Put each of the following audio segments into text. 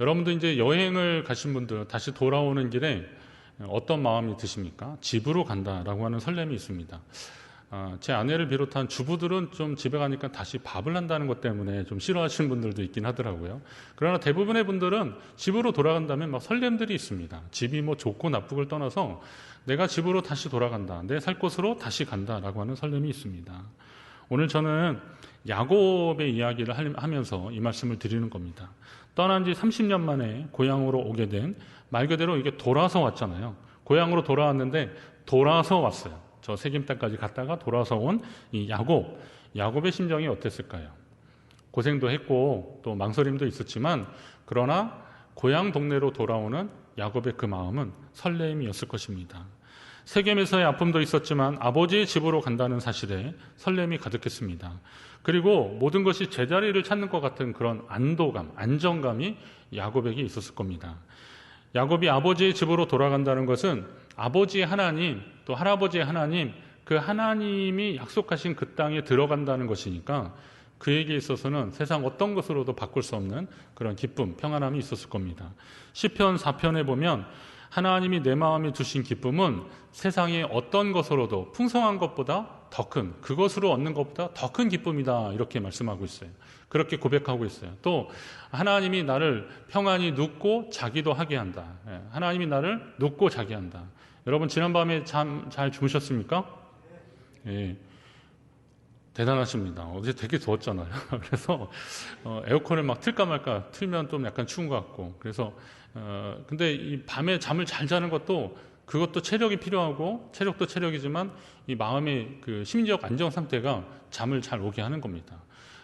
여러분도 이제 여행을 가신 분들 다시 돌아오는 길에 어떤 마음이 드십니까? 집으로 간다라고 하는 설렘이 있습니다. 제 아내를 비롯한 주부들은 좀 집에 가니까 다시 밥을 한다는 것 때문에 좀 싫어하시는 분들도 있긴 하더라고요. 그러나 대부분의 분들은 집으로 돌아간다면 막 설렘들이 있습니다. 집이 뭐 좋고 나쁘고를 떠나서 내가 집으로 다시 돌아간다, 내 살 곳으로 다시 간다라고 하는 설렘이 있습니다. 오늘 저는 야곱의 이야기를 하면서 이 말씀을 드리는 겁니다. 떠난 지 30년 만에 고향으로 오게 된, 말 그대로 이게 돌아서 왔잖아요. 고향으로 돌아왔는데 돌아서 왔어요. 저 세겜 땅까지 갔다가 돌아서 온 이 야곱의 심정이 어땠을까요? 고생도 했고 또 망설임도 있었지만, 그러나 고향 동네로 돌아오는 야곱의 그 마음은 설렘이었을 것입니다. 세겜에서의 아픔도 있었지만 아버지의 집으로 간다는 사실에 설렘이 가득했습니다. 그리고 모든 것이 제자리를 찾는 것 같은 그런 안도감, 안정감이 야곱에게 있었을 겁니다. 야곱이 아버지의 집으로 돌아간다는 것은 아버지의 하나님, 또 할아버지의 하나님, 그 하나님이 약속하신 그 땅에 들어간다는 것이니까 그에게 있어서는 세상 어떤 것으로도 바꿀 수 없는 그런 기쁨, 평안함이 있었을 겁니다. 시편 4편에 보면 하나님이 내 마음에 두신 기쁨은 세상의 어떤 것으로도 풍성한 것보다 더 큰, 그것으로 얻는 것보다 더 큰 기쁨이다, 이렇게 말씀하고 있어요. 그렇게 고백하고 있어요. 또 하나님이 나를 평안히 눕고 자기도 하게 한다. 하나님이 나를 눕고 자게 한다. 여러분 지난밤에 잠 잘 주무셨습니까? 예. 대단하십니다. 어제 되게 더웠잖아요. 그래서 에어컨을 막 틀까 말까, 틀면 좀 약간 추운 것 같고, 그래서 근데 이 밤에 잠을 잘 자는 그것도 체력이 필요하고, 체력도 체력이지만 이 마음의 그 심리적 안정 상태가 잠을 잘 오게 하는 겁니다.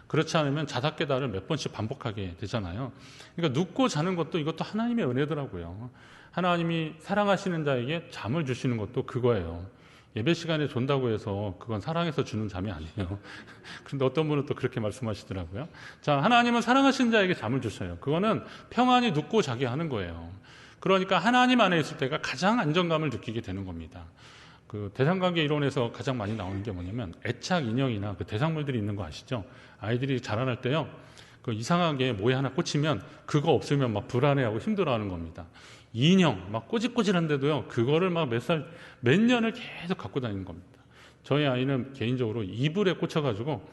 그렇지 않으면 자다 깨다를 몇 번씩 반복하게 되잖아요. 그러니까 눕고 자는 것도 이것도 하나님의 은혜더라고요. 하나님이 사랑하시는 자에게 잠을 주시는 것도 그거예요. 예배 시간에 존다고 해서 그건 사랑해서 주는 잠이 아니에요. 그런데 어떤 분은 또 그렇게 말씀하시더라고요. 자, 하나님은 사랑하시는 자에게 잠을 주셔요. 그거는 평안히 눕고 자게 하는 거예요. 그러니까 하나님 안에 있을 때가 가장 안정감을 느끼게 되는 겁니다. 그 대상관계 이론에서 가장 많이 나오는 게 뭐냐면 애착 인형이나 그 대상물들이 있는 거 아시죠? 아이들이 자라날 때요, 그 이상하게 뭐에 하나 꽂히면 그거 없으면 막 불안해하고 힘들어하는 겁니다. 인형 막 꼬질꼬질한데도요, 그거를 막 몇 년을 계속 갖고 다니는 겁니다. 저희 아이는 개인적으로 이불에 꽂혀가지고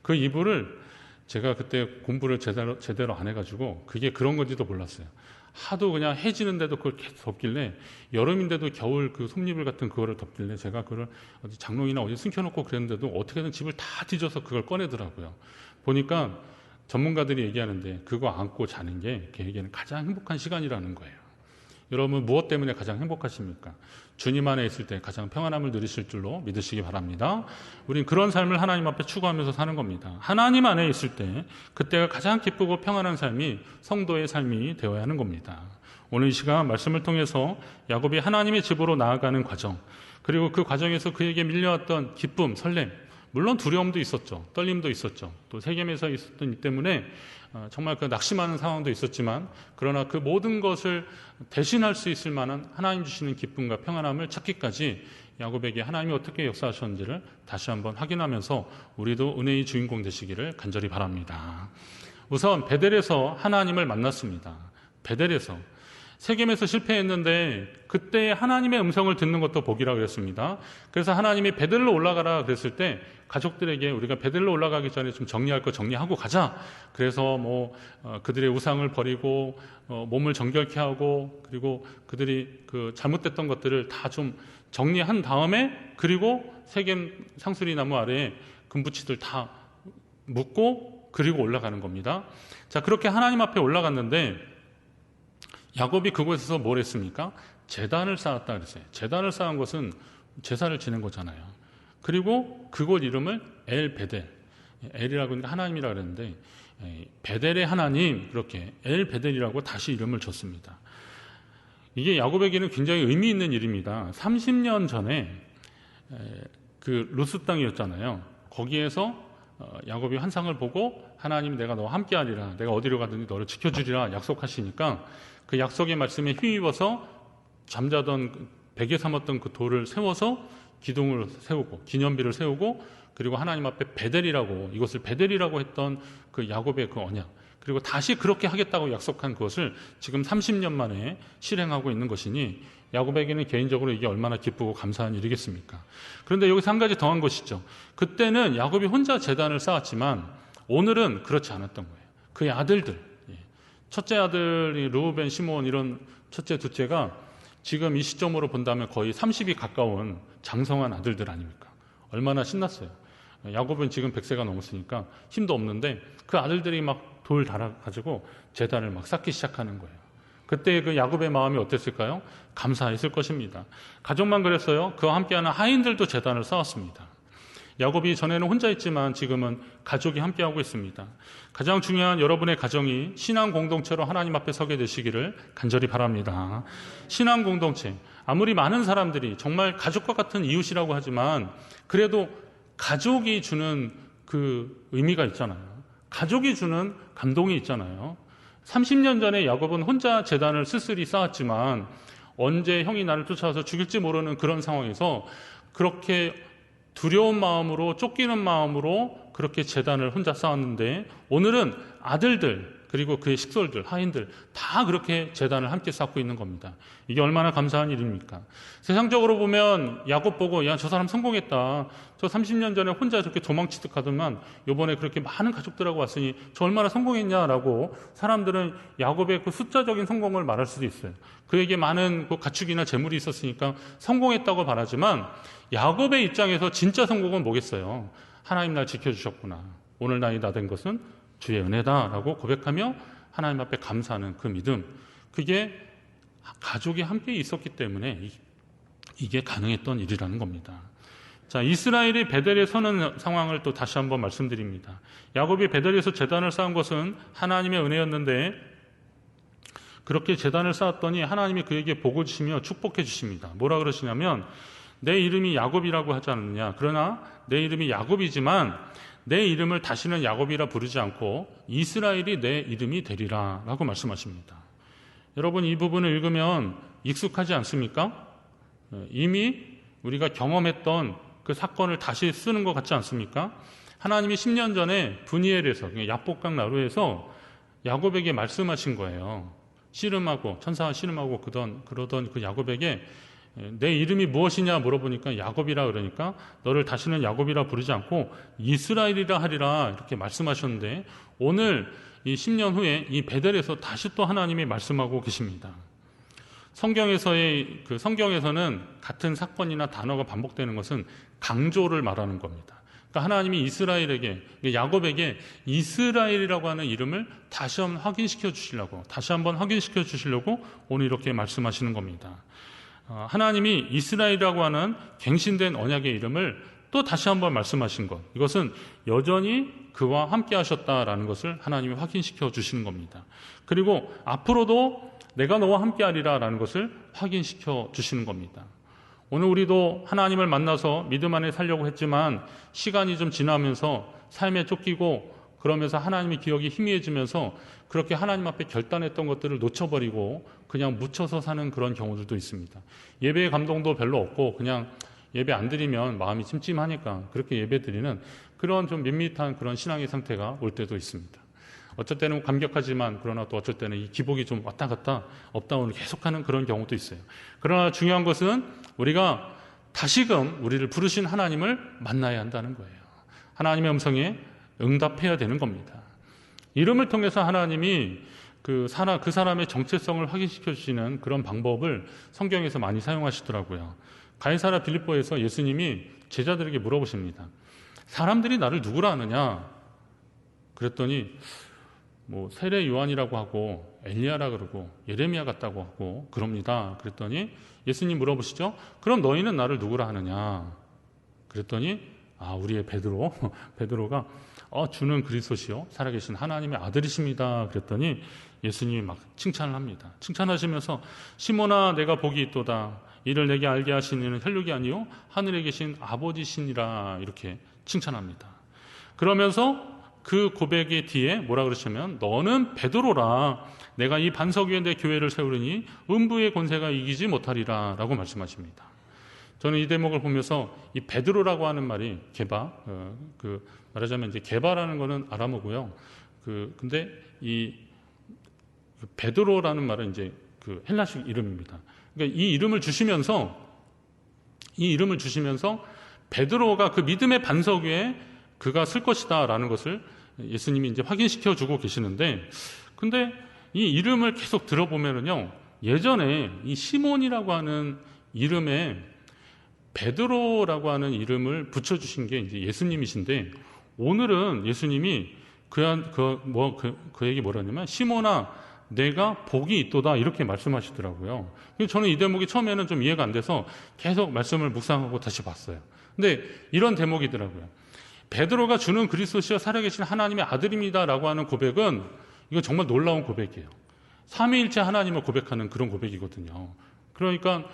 그 이불을 제가 그때 공부를 제대로 안 해가지고 그게 그런 건지도 몰랐어요. 하도 그냥 해지는데도 그걸 계속 덮길래, 여름인데도 겨울 그 솜이불 같은 그거를 덮길래 제가 그걸 어디 장롱이나 어디 숨겨놓고 그랬는데도 어떻게든 집을 다 뒤져서 그걸 꺼내더라고요. 보니까 전문가들이 얘기하는데 그거 안고 자는 게 걔에게는 가장 행복한 시간이라는 거예요. 여러분 무엇 때문에 가장 행복하십니까? 주님 안에 있을 때 가장 평안함을 누리실 줄로 믿으시기 바랍니다. 우린 그런 삶을 하나님 앞에 추구하면서 사는 겁니다. 하나님 안에 있을 때 그때가 가장 기쁘고 평안한 삶이 성도의 삶이 되어야 하는 겁니다. 오늘 이 시간 말씀을 통해서 야곱이 하나님의 집으로 나아가는 과정, 그리고 그 과정에서 그에게 밀려왔던 기쁨, 설렘, 물론 두려움도 있었죠. 떨림도 있었죠. 또 세겜에서 있었던 이 때문에 정말 그 낙심하는 상황도 있었지만, 그러나 그 모든 것을 대신할 수 있을 만한 하나님 주시는 기쁨과 평안함을 찾기까지 야곱에게 하나님이 어떻게 역사하셨는지를 다시 한번 확인하면서 우리도 은혜의 주인공 되시기를 간절히 바랍니다. 우선 베델에서 하나님을 만났습니다. 베델에서. 세겜에서 실패했는데 그때 하나님의 음성을 듣는 것도 복이라고 그랬습니다. 그래서 하나님이 베델로 올라가라 그랬을 때 가족들에게 우리가 베델로 올라가기 전에 좀 정리할 거 정리하고 가자. 그래서 그들의 우상을 버리고 몸을 정결케 하고, 그리고 그들이 그 잘못됐던 것들을 다 좀 정리한 다음에, 그리고 세겜 상수리 나무 아래에 금붙이들 다 묶고 그리고 올라가는 겁니다. 자, 그렇게 하나님 앞에 올라갔는데 야곱이 그곳에서 뭘 했습니까? 제단을 쌓았다 그랬어요. 제단을 쌓은 것은 제사를 지낸 거잖아요. 그리고 그곳 이름을 엘베델, 엘이라고 하니까 하나님이라고 그랬는데 베델의 하나님, 그렇게 엘베델이라고 다시 이름을 줬습니다. 이게 야곱에게는 굉장히 의미 있는 일입니다. 30년 전에 그 루스 땅이었잖아요. 거기에서 야곱이 환상을 보고 하나님이 내가 너와 함께하리라, 내가 어디로 가든지 너를 지켜주리라 약속하시니까 그 약속의 말씀에 힘입어서 잠자던 베개 삼았던 그 돌을 세워서 기둥을 세우고 기념비를 세우고, 그리고 하나님 앞에 베델이라고, 이것을 베델이라고 했던 그 야곱의 그 언약, 그리고 다시 그렇게 하겠다고 약속한 그것을 지금 30년 만에 실행하고 있는 것이니 야곱에게는 개인적으로 이게 얼마나 기쁘고 감사한 일이겠습니까? 그런데 여기서 한 가지 더한 것이죠. 그때는 야곱이 혼자 제단을 쌓았지만 오늘은 그렇지 않았던 거예요. 그의 아들들, 첫째 아들이 르우벤, 시몬 이런 첫째, 둘째가 지금 이 시점으로 본다면 거의 30이 가까운 장성한 아들들 아닙니까? 얼마나 신났어요. 야곱은 지금 100세가 넘었으니까 힘도 없는데 그 아들들이 막 돌 달아가지고 제단을 막 쌓기 시작하는 거예요. 그때 그 야곱의 마음이 어땠을까요? 감사했을 것입니다. 가족만 그랬어요. 그와 함께하는 하인들도 제단을 쌓았습니다. 야곱이 전에는 혼자 있지만 지금은 가족이 함께하고 있습니다. 가장 중요한 여러분의 가정이 신앙 공동체로 하나님 앞에 서게 되시기를 간절히 바랍니다. 신앙 공동체, 아무리 많은 사람들이 정말 가족과 같은 이웃이라고 하지만 그래도 가족이 주는 그 의미가 있잖아요. 가족이 주는 감동이 있잖아요. 30년 전에 야곱은 혼자 제단을 쓸쓸히 쌓았지만 언제 형이 나를 쫓아와서 죽일지 모르는 그런 상황에서 그렇게 두려운 마음으로 쫓기는 마음으로 그렇게 제단을 혼자 쌓았는데 오늘은 아들들 그리고 그의 식솔들, 하인들 다 그렇게 제단을 함께 쌓고 있는 겁니다. 이게 얼마나 감사한 일입니까? 세상적으로 보면 야곱 보고 야, 저 사람 성공했다. 저 30년 전에 혼자 저렇게 도망치듯 하더만 이번에 그렇게 많은 가족들하고 왔으니 저 얼마나 성공했냐라고 사람들은 야곱의 그 숫자적인 성공을 말할 수도 있어요. 그에게 많은 그 가축이나 재물이 있었으니까 성공했다고 말하지만 야곱의 입장에서 진짜 성공은 뭐겠어요? 하나님 날 지켜주셨구나. 오늘 나이 다 된 것은 주의 은혜다라고 고백하며 하나님 앞에 감사하는 그 믿음, 그게 가족이 함께 있었기 때문에 이게 가능했던 일이라는 겁니다. 자, 이스라엘이 베델에 서는 상황을 또 다시 한번 말씀드립니다. 야곱이 베델에서 제단을 쌓은 것은 하나님의 은혜였는데 그렇게 제단을 쌓았더니 하나님이 그에게 복을 주시며 축복해 주십니다. 뭐라 그러시냐면 내 이름이 야곱이라고 하지 않느냐. 그러나 내 이름이 야곱이지만 내 이름을 다시는 야곱이라 부르지 않고 이스라엘이 내 이름이 되리라 라고 말씀하십니다. 여러분 이 부분을 읽으면 익숙하지 않습니까? 이미 우리가 경험했던 그 사건을 다시 쓰는 것 같지 않습니까? 하나님이 10년 전에 브니엘에서 야복강 나루에서 야곱에게 말씀하신 거예요. 씨름하고 천사와 씨름하고 그러던 그 야곱에게 내 이름이 무엇이냐 물어보니까 야곱이라 그러니까 너를 다시는 야곱이라 부르지 않고 이스라엘이라 하리라 이렇게 말씀하셨는데 오늘 이 10년 후에 이 베델에서 다시 또 하나님이 말씀하고 계십니다. 성경에서는 같은 사건이나 단어가 반복되는 것은 강조를 말하는 겁니다. 그러니까 하나님이 이스라엘에게, 야곱에게 이스라엘이라고 하는 이름을 다시 한번 확인시켜 주시려고 오늘 이렇게 말씀하시는 겁니다. 하나님이 이스라엘이라고 하는 갱신된 언약의 이름을 또 다시 한번 말씀하신 것, 이것은 여전히 그와 함께 하셨다라는 것을 하나님이 확인시켜 주시는 겁니다. 그리고 앞으로도 내가 너와 함께 하리라 라는 것을 확인시켜 주시는 겁니다. 오늘 우리도 하나님을 만나서 믿음 안에 살려고 했지만 시간이 좀 지나면서 삶에 쫓기고 그러면서 하나님의 기억이 희미해지면서 그렇게 하나님 앞에 결단했던 것들을 놓쳐버리고 그냥 묻혀서 사는 그런 경우들도 있습니다. 예배의 감동도 별로 없고 그냥 예배 안 드리면 마음이 찜찜하니까 그렇게 예배 드리는 그런 좀 밋밋한 그런 신앙의 상태가 올 때도 있습니다. 어쩔 때는 감격하지만 그러나 또 어쩔 때는 이 기복이 좀 왔다 갔다 업다운을 계속하는 그런 경우도 있어요. 그러나 중요한 것은 우리가 다시금 우리를 부르신 하나님을 만나야 한다는 거예요. 하나님의 음성에 응답해야 되는 겁니다. 이름을 통해서 하나님이 그 사람의 정체성을 확인시켜 주시는 그런 방법을 성경에서 많이 사용하시더라고요. 가이사랴 빌립보에서 예수님이 제자들에게 물어보십니다. 사람들이 나를 누구라 하느냐? 그랬더니 세례 요한이라고 하고 엘리야라 그러고 예레미야 같다고 하고 그럽니다. 그랬더니 예수님 물어보시죠. 그럼 너희는 나를 누구라 하느냐? 그랬더니 우리의 베드로가 주는 그리스도시요 살아계신 하나님의 아들이십니다. 그랬더니 예수님이 막 칭찬을 합니다. 칭찬하시면서 시몬아 내가 복이 있도다. 이를 내게 알게 하신 이는 혈육이 아니요 하늘에 계신 아버지시니라 이렇게 칭찬합니다. 그러면서 그 고백의 뒤에 뭐라 그러시면 너는 베드로라. 내가 이 반석 위에 내 교회를 세우리니 음부의 권세가 이기지 못하리라 라고 말씀하십니다. 저는 이 대목을 보면서 이 베드로라고 하는 말이 말하자면 이제 게바라는 거는 아람어고요. 근데 이 베드로라는 말은 이제 그 헬라식 이름입니다. 그러니까 이 이름을 주시면서 베드로가 그 믿음의 반석 위에 그가 쓸 것이다라는 것을 예수님이 이제 확인시켜 주고 계시는데, 근데 이 이름을 계속 들어보면은요, 예전에 이 시몬이라고 하는 이름에 베드로라고 하는 이름을 붙여주신 게 이제 예수님이신데, 오늘은 예수님이 그에게 뭐라냐면, 시몬아, 내가 복이 있도다, 이렇게 말씀하시더라고요. 저는 이 대목이 처음에는 좀 이해가 안 돼서 계속 말씀을 묵상하고 다시 봤어요. 근데 이런 대목이더라고요. 베드로가 주는 그리스도시여 살아계신 하나님의 아들입니다라고 하는 고백은, 이거 정말 놀라운 고백이에요. 삼위일체 하나님을 고백하는 그런 고백이거든요. 그러니까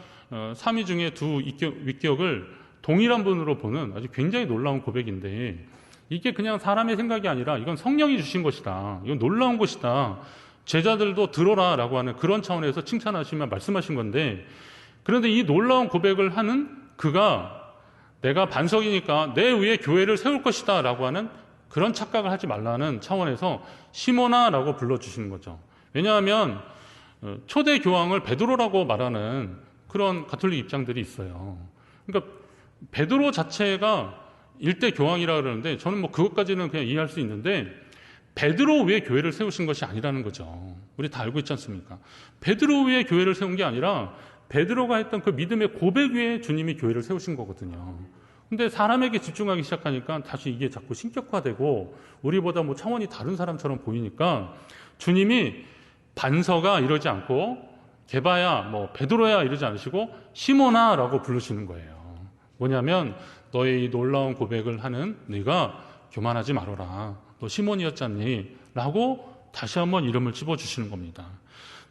삼위 중에 두 위격을 동일한 분으로 보는 아주 굉장히 놀라운 고백인데, 이게 그냥 사람의 생각이 아니라 이건 성령이 주신 것이다, 이건 놀라운 것이다, 제자들도 들어라 라고 하는 그런 차원에서 칭찬하시며 말씀하신 건데, 그런데 이 놀라운 고백을 하는 그가 내가 반석이니까 내 위에 교회를 세울 것이다 라고 하는 그런 착각을 하지 말라는 차원에서 시몬아 라고 불러주시는 거죠. 왜냐하면 초대 교황을 베드로라고 말하는 그런 가톨릭 입장들이 있어요. 그러니까 베드로 자체가 일대 교황이라 그러는데, 저는 뭐 그것까지는 그냥 이해할 수 있는데, 베드로 위에 교회를 세우신 것이 아니라는 거죠. 우리 다 알고 있지 않습니까? 베드로 위에 교회를 세운 게 아니라 베드로가 했던 그 믿음의 고백 위에 주님이 교회를 세우신 거거든요. 근데 사람에게 집중하기 시작하니까 다시 이게 자꾸 신격화되고 우리보다 뭐 차원이 다른 사람처럼 보이니까 주님이 반서가 이러지 않고 게바야, 뭐 베드로야 이러지 않으시고 시몬아 라고 부르시는 거예요. 뭐냐면 너의 이 놀라운 고백을 하는 네가 교만하지 말아라, 너 시몬이었잖니 라고 다시 한번 이름을 집어주시는 겁니다.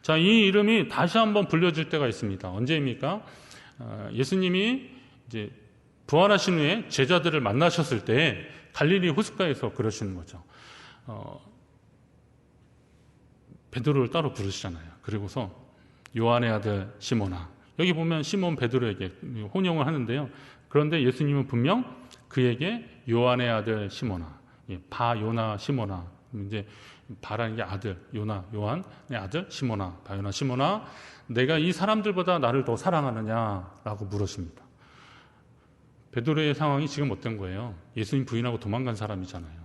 자, 이 이름이 다시 한번 불려질 때가 있습니다. 언제입니까? 예수님이 이제 부활하신 후에 제자들을 만나셨을 때 갈릴리 호숫가에서 그러시는 거죠. 베드로를 따로 부르시잖아요. 그리고서 요한의 아들 시몬아, 여기 보면 시몬 베드로에게 혼용을 하는데요. 그런데 예수님은 분명 그에게 요한의 아들 시몬아, 바요나 시몬아, 이제 바라는 게 아들, 요한의 아들 시몬아, 바요나 시몬아, 내가 이 사람들보다 나를 더 사랑하느냐라고 물으십니다. 베드로의 상황이 지금 어떤 거예요? 예수님 부인하고 도망간 사람이잖아요.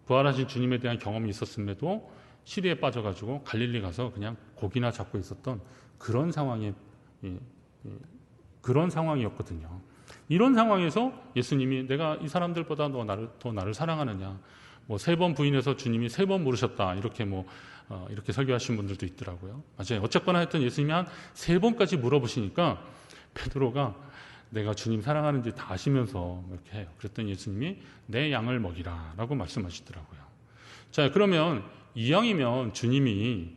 부활하신 주님에 대한 경험이 있었음에도 시리에 빠져가지고 갈릴리 가서 그냥 고기나 잡고 있었던 그런 상황이었거든요. 이런 상황에서 예수님이 내가 이 사람들보다 더 나를 사랑하느냐, 뭐 3번 부인해서 주님이 3번 물으셨다, 이렇게 이렇게 설교하신 분들도 있더라고요. 맞아요. 어쨌거나 하여튼 예수님이 한 3번까지 물어보시니까 베드로가 내가 주님 사랑하는지 다 아시면서 이렇게 해요. 그랬더니 예수님이 내 양을 먹이라 라고 말씀하시더라고요. 자, 그러면 이왕이면 주님이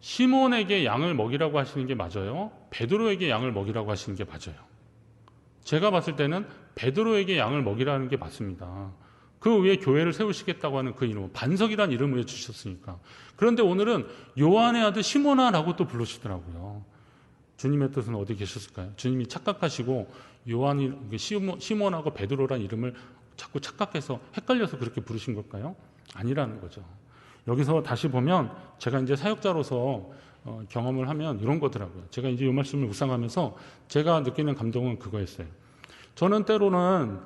시몬에게 양을 먹이라고 하시는 게 맞아요? 베드로에게 양을 먹이라고 하시는 게 맞아요? 제가 봤을 때는 베드로에게 양을 먹이라는 게 맞습니다. 그 위에 교회를 세우시겠다고 하는 그 이름, 반석이라는 이름을 주셨으니까. 그런데 오늘은 요한의 아들 시몬아라고 또 부르시더라고요. 주님의 뜻은 어디 계셨을까요? 주님이 착각하시고 시몬하고 베드로라는 이름을 자꾸 착각해서 헷갈려서 그렇게 부르신 걸까요? 아니라는 거죠. 여기서 다시 보면 제가 이제 사역자로서 경험을 하면 이런 거더라고요. 제가 이제 이 말씀을 묵상하면서 제가 느끼는 감동은 그거였어요. 저는 때로는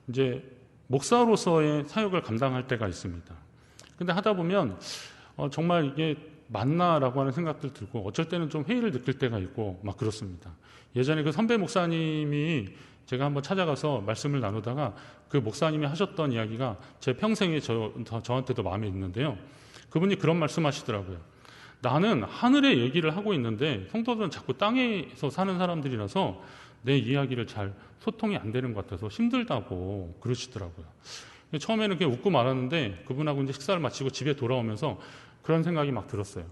이제 목사로서의 사역을 감당할 때가 있습니다. 근데 하다 보면 정말 이게 맞나라고 하는 생각들 들고, 어쩔 때는 좀 회의를 느낄 때가 있고 막 그렇습니다. 예전에 그 선배 목사님이 제가 한번 찾아가서 말씀을 나누다가 그 목사님이 하셨던 이야기가 제 평생에 저한테도 마음에 있는데요. 그분이 그런 말씀 하시더라고요. 나는 하늘의 얘기를 하고 있는데 성도들은 자꾸 땅에서 사는 사람들이라서 내 이야기를 잘 소통이 안 되는 것 같아서 힘들다고 그러시더라고요. 처음에는 그냥 웃고 말았는데 그분하고 이제 식사를 마치고 집에 돌아오면서 그런 생각이 막 들었어요.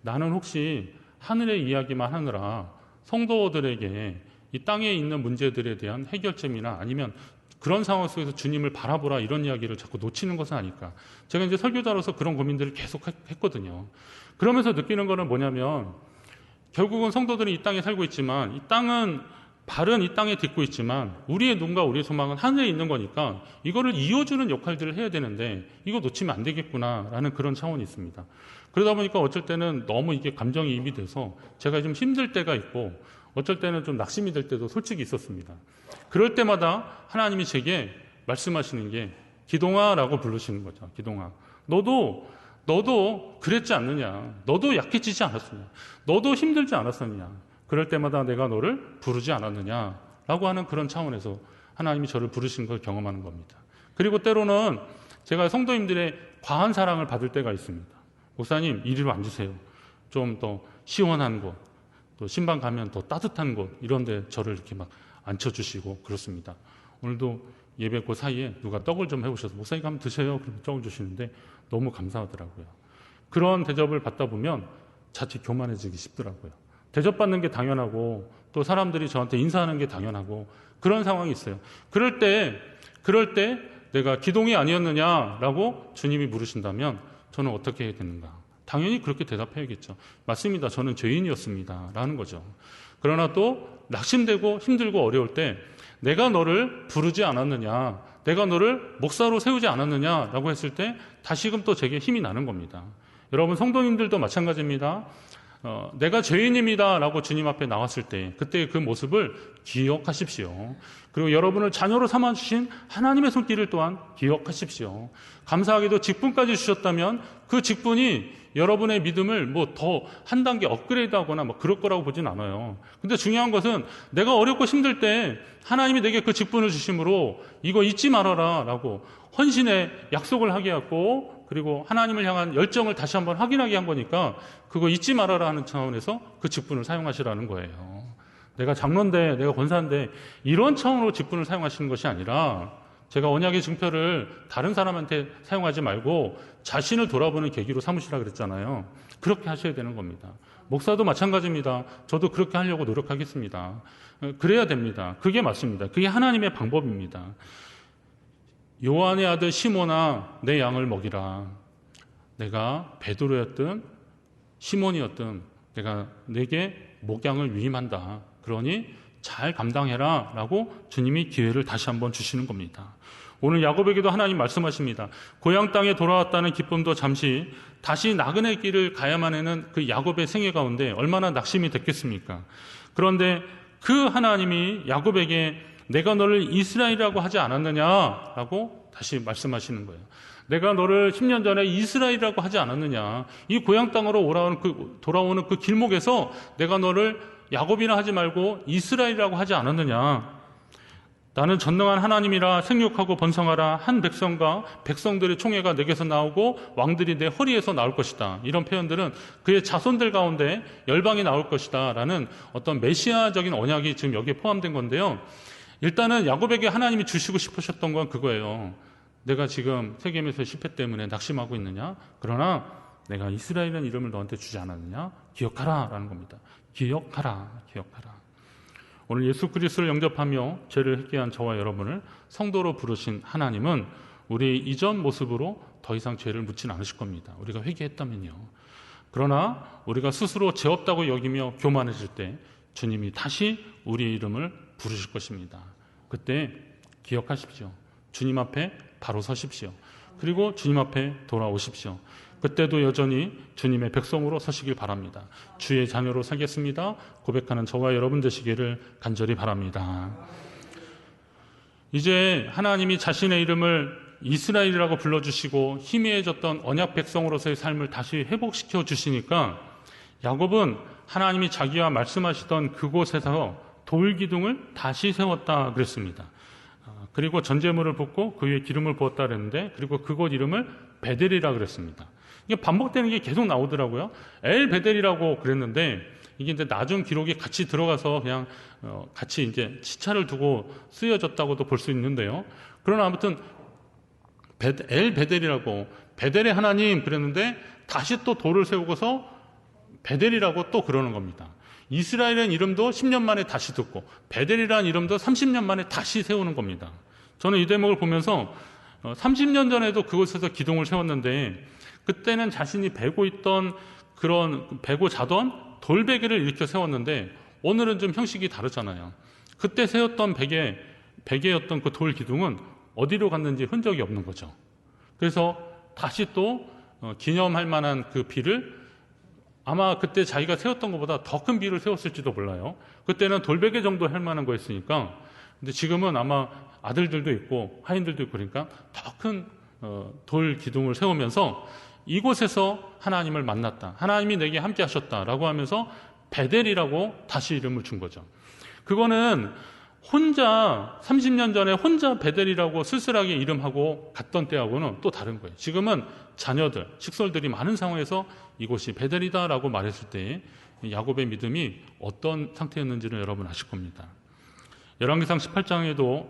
나는 혹시 하늘의 이야기만 하느라 성도들에게 이 땅에 있는 문제들에 대한 해결점이나 아니면 그런 상황 속에서 주님을 바라보라 이런 이야기를 자꾸 놓치는 것은 아닐까. 제가 이제 설교자로서 그런 고민들을 계속 했거든요. 그러면서 느끼는 거는 뭐냐면 결국은 성도들이 이 땅에 살고 있지만 이 땅은 발은 이 땅에 딛고 있지만 우리의 눈과 우리의 소망은 하늘에 있는 거니까 이거를 이어주는 역할들을 해야 되는데 이거 놓치면 안 되겠구나라는 그런 차원이 있습니다. 그러다 보니까 어쩔 때는 너무 이게 감정이입이 돼서 제가 좀 힘들 때가 있고 어쩔 때는 좀 낙심이 될 때도 솔직히 있었습니다. 그럴 때마다 하나님이 제게 말씀하시는 게 기동아라고 부르시는 거죠. 기동아, 너도 그랬지 않느냐? 너도 약해지지 않았느냐? 너도 힘들지 않았느냐? 그럴 때마다 내가 너를 부르지 않았느냐라고 하는 그런 차원에서 하나님이 저를 부르신 걸 경험하는 겁니다. 그리고 때로는 제가 성도님들의 과한 사랑을 받을 때가 있습니다. 목사님, 이리로 앉으세요. 좀 더 시원한 곳, 또 신방 가면 더 따뜻한 곳, 이런 데 저를 이렇게 막 앉혀주시고 그렇습니다. 오늘도 예배 그 사이에 누가 떡을 좀 해오셔서 목사님 한번 드세요. 그러면 떡을 주시는데 너무 감사하더라고요. 그런 대접을 받다 보면 자칫 교만해지기 쉽더라고요. 대접받는 게 당연하고 또 사람들이 저한테 인사하는 게 당연하고 그런 상황이 있어요. 그럴 때 내가 기동이 아니었느냐라고 주님이 물으신다면 저는 어떻게 해야 되는가? 당연히 그렇게 대답해야겠죠. 맞습니다. 저는 죄인이었습니다. 라는 거죠. 그러나 또 낙심되고 힘들고 어려울 때 내가 너를 부르지 않았느냐, 내가 너를 목사로 세우지 않았느냐라고 했을 때 다시금 또 제게 힘이 나는 겁니다. 여러분 성도님들도 마찬가지입니다. 내가 죄인입니다 라고 주님 앞에 나왔을 때 그때 그 모습을 기억하십시오. 그리고 여러분을 자녀로 삼아주신 하나님의 손길을 또한 기억하십시오. 감사하게도 직분까지 주셨다면 그 직분이 여러분의 믿음을 뭐 더 한 단계 업그레이드하거나 뭐 그럴 거라고 보진 않아요. 근데 중요한 것은 내가 어렵고 힘들 때 하나님이 내게 그 직분을 주심으로 이거 잊지 말아라 라고 헌신의 약속을 하게 했고, 그리고 하나님을 향한 열정을 다시 한번 확인하게 한 거니까 그거 잊지 말아라 하는 차원에서 그 직분을 사용하시라는 거예요. 내가 장로인데, 내가 권사인데 이런 차원으로 직분을 사용하시는 것이 아니라 제가 언약의 증표를 다른 사람한테 사용하지 말고 자신을 돌아보는 계기로 삼으시라 그랬잖아요. 그렇게 하셔야 되는 겁니다. 목사도 마찬가지입니다. 저도 그렇게 하려고 노력하겠습니다. 그래야 됩니다. 그게 맞습니다. 그게 하나님의 방법입니다. 요한의 아들 시몬아, 내 양을 먹이라. 내가 베드로였든 시몬이었든 내가 내게 목양을 위임한다. 그러니 잘 감당해라 라고 주님이 기회를 다시 한번 주시는 겁니다. 오늘 야곱에게도 하나님 말씀하십니다. 고향 땅에 돌아왔다는 기쁨도 잠시 다시 나그네 길을 가야만 하는 그 야곱의 생애 가운데 얼마나 낙심이 됐겠습니까? 그런데 그 하나님이 야곱에게 내가 너를 이스라엘이라고 하지 않았느냐라고 다시 말씀하시는 거예요. 내가 너를 10년 전에 이스라엘이라고 하지 않았느냐. 이 고향 땅으로 돌아오는 그 길목에서 내가 너를 야곱이라 하지 말고 이스라엘이라고 하지 않았느냐. 나는 전능한 하나님이라 생육하고 번성하라. 한 백성과 백성들의 총회가 내게서 나오고 왕들이 내 허리에서 나올 것이다. 이런 표현들은 그의 자손들 가운데 열방이 나올 것이다 라는 어떤 메시아적인 언약이 지금 여기에 포함된 건데요. 일단은 야곱에게 하나님이 주시고 싶으셨던 건 그거예요. 내가 지금 세겜에서 실패 때문에 낙심하고 있느냐? 그러나 내가 이스라엘이라는 이름을 너한테 주지 않았느냐? 기억하라 라는 겁니다. 기억하라. 오늘 예수 그리스도를 영접하며 죄를 회개한 저와 여러분을 성도로 부르신 하나님은 우리 이전 모습으로 더 이상 죄를 묻진 않으실 겁니다. 우리가 회개했다면요. 그러나 우리가 스스로 죄 없다고 여기며 교만해질 때 주님이 다시 우리의 이름을 부르실 것입니다. 그때 기억하십시오. 주님 앞에 바로 서십시오. 그리고 주님 앞에 돌아오십시오. 그때도 여전히 주님의 백성으로 서시길 바랍니다. 주의 자녀로 살겠습니다. 고백하는 저와 여러분 되시기를 간절히 바랍니다. 이제 하나님이 자신의 이름을 이스라엘이라고 불러주시고 희미해졌던 언약 백성으로서의 삶을 다시 회복시켜 주시니까 야곱은 하나님이 자기와 말씀하시던 그곳에서 돌기둥을 다시 세웠다 그랬습니다. 그리고 전제물을 붓고 그 위에 기름을 부었다 그랬는데, 그리고 그곳 이름을 베델이라 그랬습니다. 이게 반복되는 게 계속 나오더라고요. 엘 베델이라고 그랬는데 이게 이제 나중 기록이 같이 들어가서 그냥 같이 이제 시차를 두고 쓰여졌다고도 볼 수 있는데요. 그러나 아무튼 엘 베델이라고, 베델의 하나님 그랬는데 다시 또 돌을 세우고서 베델이라고 또 그러는 겁니다. 이스라엘의 이름도 10년 만에 다시 듣고 베델이라는 이름도 30년 만에 다시 세우는 겁니다. 저는 이 대목을 보면서 30년 전에도 그곳에서 기둥을 세웠는데 그때는 자신이 베고 있던 그런 베고 자던 돌베개를 일으켜 세웠는데 오늘은 좀 형식이 다르잖아요. 그때 세웠던 베개의 어떤 그 돌 기둥은 어디로 갔는지 흔적이 없는 거죠. 그래서 다시 또 기념할 만한 그 비를 아마 그때 자기가 세웠던 것보다 더 큰 비를 세웠을지도 몰라요. 그때는 돌베개 정도 할 만한 거였으니까. 근데 지금은 아마 아들들도 있고 하인들도 있고 그러니까 더 큰 돌 기둥을 세우면서 이곳에서 하나님을 만났다. 하나님이 내게 함께 하셨다라고 하면서 베델이라고 다시 이름을 준 거죠. 그거는 혼자 30년 전에 혼자 베델이라고 쓸쓸하게 이름하고 갔던 때하고는 또 다른 거예요. 지금은 자녀들, 식솔들이 많은 상황에서 이곳이 베델이다라고 말했을 때 야곱의 믿음이 어떤 상태였는지를 여러분 아실 겁니다. 열왕기상 18장에도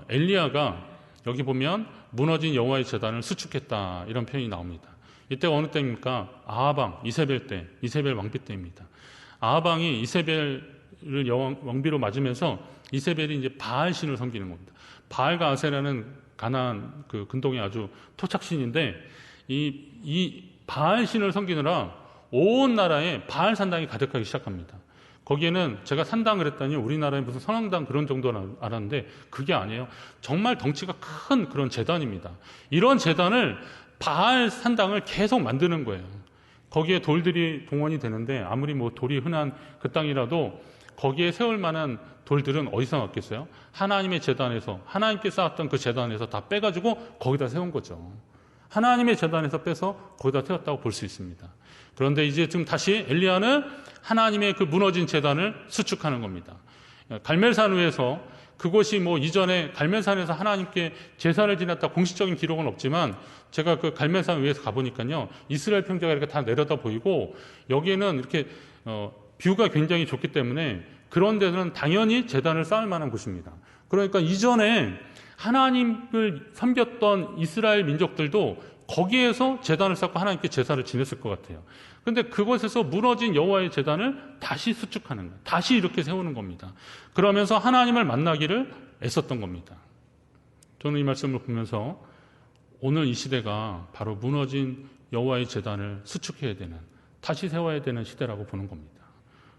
엘리야가 여기 보면 무너진 여호와의 제단을 수축했다 이런 표현이 나옵니다. 이때가 어느 때입니까? 아하방, 이세벨 때, 이세벨 왕비 때입니다. 아하방이 이세벨을 왕비로 맞으면서 이세벨이 이제 바알신을 섬기는 겁니다. 바알과 아세라는 가나안 그 근동의 아주 토착신인데 이 바알신을 섬기느라 온 나라에 바알 산당이 가득하기 시작합니다. 거기에는 제가 산당 그랬더니 우리나라에 무슨 선왕당 그런 정도는 알았는데 그게 아니에요. 정말 덩치가 큰 그런 제단입니다. 이런 제단을 바알 산당을 계속 만드는 거예요. 거기에 돌들이 동원이 되는데 아무리 뭐 돌이 흔한 그 땅이라도 거기에 세울 만한 돌들은 어디서 났겠어요? 하나님의 제단에서 하나님께 쌓았던 그 제단에서 다 빼가지고 거기다 세운 거죠. 하나님의 제단에서 빼서 거기다 세웠다고 볼 수 있습니다. 그런데 이제 지금 다시 엘리야는 하나님의 그 무너진 제단을 수축하는 겁니다. 갈멜산 위에서 그곳이 뭐 이전에 갈멜산에서 하나님께 제사를 지냈다 공식적인 기록은 없지만 제가 그 갈멜산 위에서 가보니까요 이스라엘 평지가 이렇게 다 내려다 보이고 여기에는 이렇게 뷰가 굉장히 좋기 때문에 그런 데는 당연히 제단을 쌓을 만한 곳입니다. 그러니까 이전에 하나님을 섬겼던 이스라엘 민족들도 거기에서 제단을 쌓고 하나님께 제사를 지냈을 것 같아요. 그런데 그곳에서 무너진 여호와의 제단을 다시 수축하는 거예요. 다시 이렇게 세우는 겁니다. 그러면서 하나님을 만나기를 애썼던 겁니다. 저는 이 말씀을 보면서 오늘 이 시대가 바로 무너진 여호와의 제단을 수축해야 되는, 다시 세워야 되는 시대라고 보는 겁니다.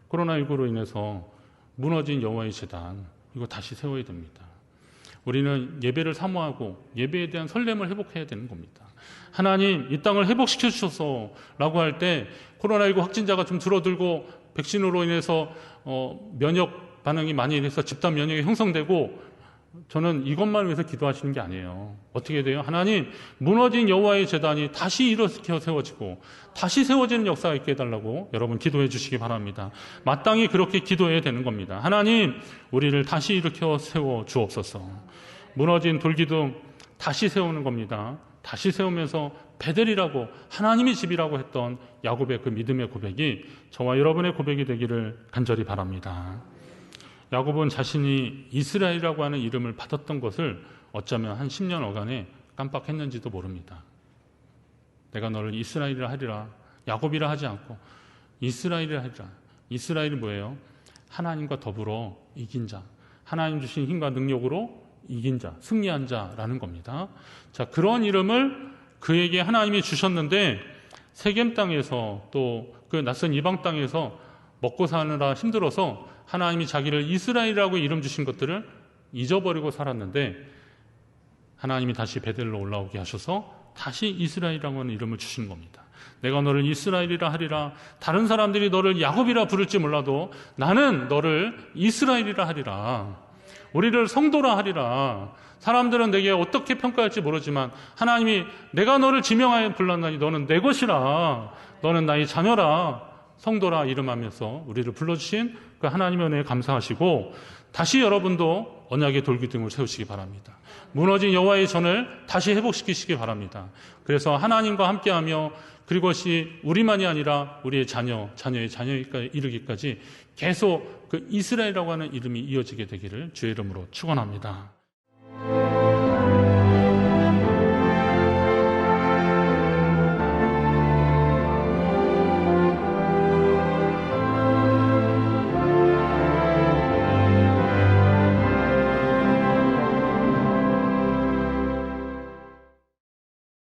코로나19로 인해서 무너진 여호와의 제단, 이거 다시 세워야 됩니다. 우리는 예배를 사모하고 예배에 대한 설렘을 회복해야 되는 겁니다. 하나님 이 땅을 회복시켜 주셔서 라고 할 때 코로나19 확진자가 좀 줄어들고 백신으로 인해서 면역 반응이 많이 일어나서 집단 면역이 형성되고 저는 이것만 위해서 기도하시는 게 아니에요. 어떻게 돼요? 하나님 무너진 여호와의 제단이 다시 일으켜 세워지고 다시 세워지는 역사가 있게 해달라고 여러분 기도해 주시기 바랍니다. 마땅히 그렇게 기도해야 되는 겁니다. 하나님 우리를 다시 일으켜 세워 주옵소서. 무너진 돌기둥 다시 세우는 겁니다. 다시 세우면서 베델이라고 하나님의 집이라고 했던 야곱의 그 믿음의 고백이 저와 여러분의 고백이 되기를 간절히 바랍니다. 야곱은 자신이 이스라엘이라고 하는 이름을 받았던 것을 어쩌면 한 10년 어간에 깜빡했는지도 모릅니다. 내가 너를 이스라엘이라 하리라, 야곱이라 하지 않고 이스라엘이라 하리라. 이스라엘이 뭐예요? 하나님과 더불어 이긴 자, 하나님 주신 힘과 능력으로 이긴 자, 승리한 자라는 겁니다. 자, 그런 이름을 그에게 하나님이 주셨는데 세겜 땅에서 또 그 낯선 이방 땅에서 먹고 사느라 힘들어서 하나님이 자기를 이스라엘이라고 이름 주신 것들을 잊어버리고 살았는데 하나님이 다시 베델로 올라오게 하셔서 다시 이스라엘이라고 하는 이름을 주신 겁니다. 내가 너를 이스라엘이라 하리라. 다른 사람들이 너를 야곱이라 부를지 몰라도 나는 너를 이스라엘이라 하리라. 우리를 성도라 하리라. 사람들은 내게 어떻게 평가할지 모르지만 하나님이 내가 너를 지명하여 불렀나니 너는 내 것이라. 너는 나의 자녀라. 성도라 이름하면서 우리를 불러주신 그 하나님의 은혜에 감사하시고 다시 여러분도 언약의 돌기둥을 세우시기 바랍니다. 무너진 여호와의 전을 다시 회복시키시기 바랍니다. 그래서 하나님과 함께하며 그것이 우리만이 아니라 우리의 자녀의 자녀에 이르기까지 계속 그 이스라엘이라고 하는 이름이 이어지게 되기를 주의 이름으로 축원합니다.